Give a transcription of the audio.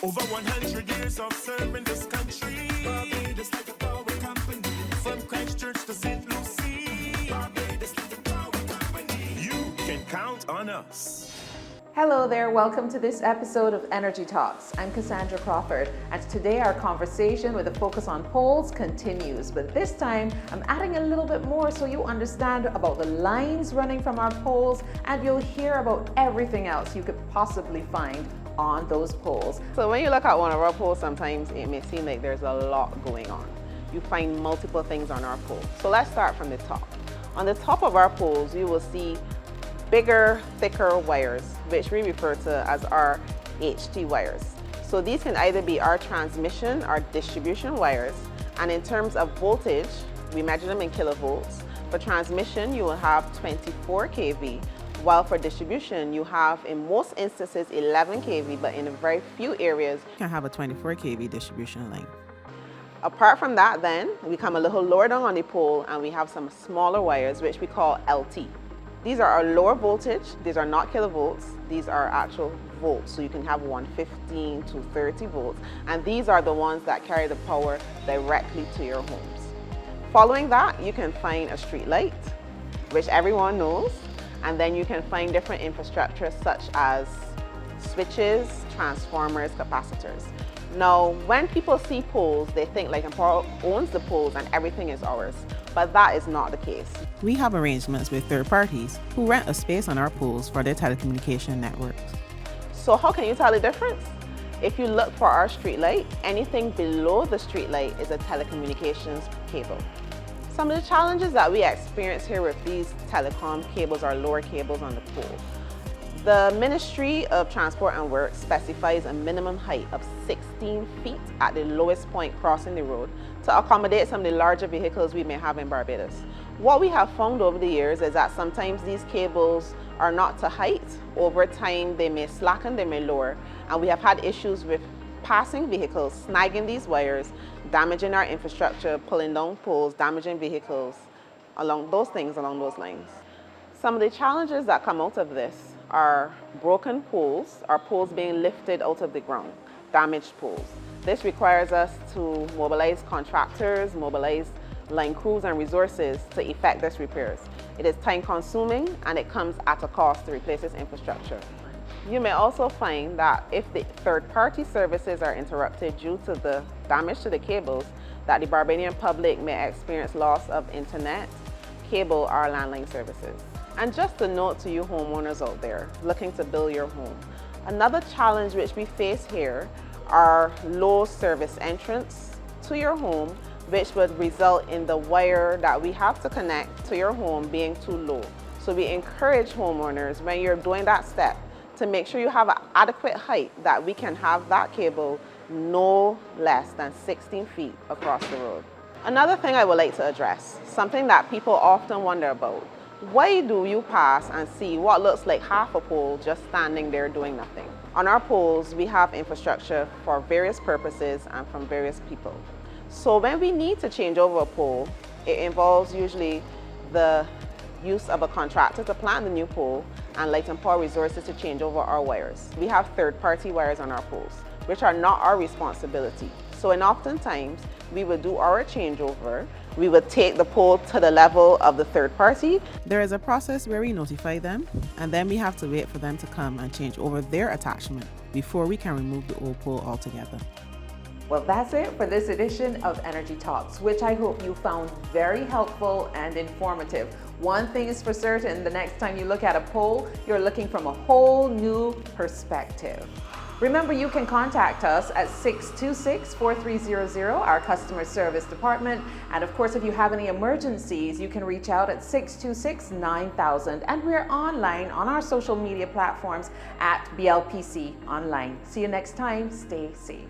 Over 100 years of serving this country. Barbados like a power company. From Christchurch to St. Lucie. Barbados like a power company. You can count on us. Hello there, welcome to this episode of Energy Talks. I'm Cassandra Crawford, and today our conversation with a focus on poles continues. But this time, I'm adding a little bit more so you understand about the lines running from our poles, and you'll hear about everything else you could possibly find on those poles. So when you look at one of our poles, sometimes it may seem like there's a lot going on. You find multiple things on our pole. So let's start from the top. On the top of our poles, you will see bigger, thicker wires, which we refer to as our HT wires. So these can either be our transmission or distribution wires. And in terms of voltage, we measure them in kilovolts. For transmission, you will have 24 kV, while for distribution, you have, in most instances, 11 kV, but in a very few areas, you can have a 24 kV distribution line. Apart from that, then, we come a little lower down on the pole and we have some smaller wires, which we call LT. These are our lower voltage. These are not kilovolts. These are actual volts. So you can have 115 to 30 volts. And these are the ones that carry the power directly to your homes. Following that, you can find a street light, which everyone knows. And then you can find different infrastructure such as switches, transformers, capacitors. Now, when people see poles, they think Light and Power owns the poles and everything is ours, but that is not the case. We have arrangements with third parties who rent a space on our poles for their telecommunication networks. So how can you tell the difference? If you look for our street light, anything below the street light is a telecommunications cable. Some of the challenges that we experience here with these telecom cables are lower cables on the pole. The Ministry of Transport and Works specifies a minimum height of 16 feet at the lowest point crossing the road to accommodate some of the larger vehicles we may have in Barbados. What we have found over the years is that sometimes these cables are not to height. Over time, they may slacken, they may lower, and we have had issues with passing vehicles, snagging these wires, damaging our infrastructure, pulling down poles, damaging vehicles, along those lines. Some of the challenges that come out of this are broken poles, or poles being lifted out of the ground, damaged poles. This requires us to mobilize contractors, mobilize line crews and resources to effect these repairs. It is time consuming and it comes at a cost to replace this infrastructure. You may also find that if the third-party services are interrupted due to the damage to the cables, that the Barbadian public may experience loss of internet, cable, or landline services. And just a note to you homeowners out there looking to build your home. Another challenge which we face here are low service entrance to your home, which would result in the wire that we have to connect to your home being too low. So we encourage homeowners, when you're doing that step, to make sure you have an adequate height that we can have that cable no less than 16 feet across the road. Another thing I would like to address, something that people often wonder about. Why do you pass and see what looks like half a pole just standing there doing nothing? On our poles, we have infrastructure for various purposes and from various people. So when we need to change over a pole, it involves usually the use of a contractor to plant the new pole and Light and Power resources to change over our wires. We have third-party wires on our poles, which are not our responsibility. So oftentimes, we would do our changeover. We would take the pole to the level of the third party. There is a process where we notify them, and then we have to wait for them to come and change over their attachment before we can remove the old pole altogether. Well, that's it for this edition of Energy Talks, which I hope you found very helpful and informative. One thing is for certain, the next time you look at a pole, you're looking from a whole new perspective. Remember, you can contact us at 626-4300, our customer service department. And of course, if you have any emergencies, you can reach out at 626-9000. And we're online on our social media platforms at BLPC Online. See you next time. Stay safe.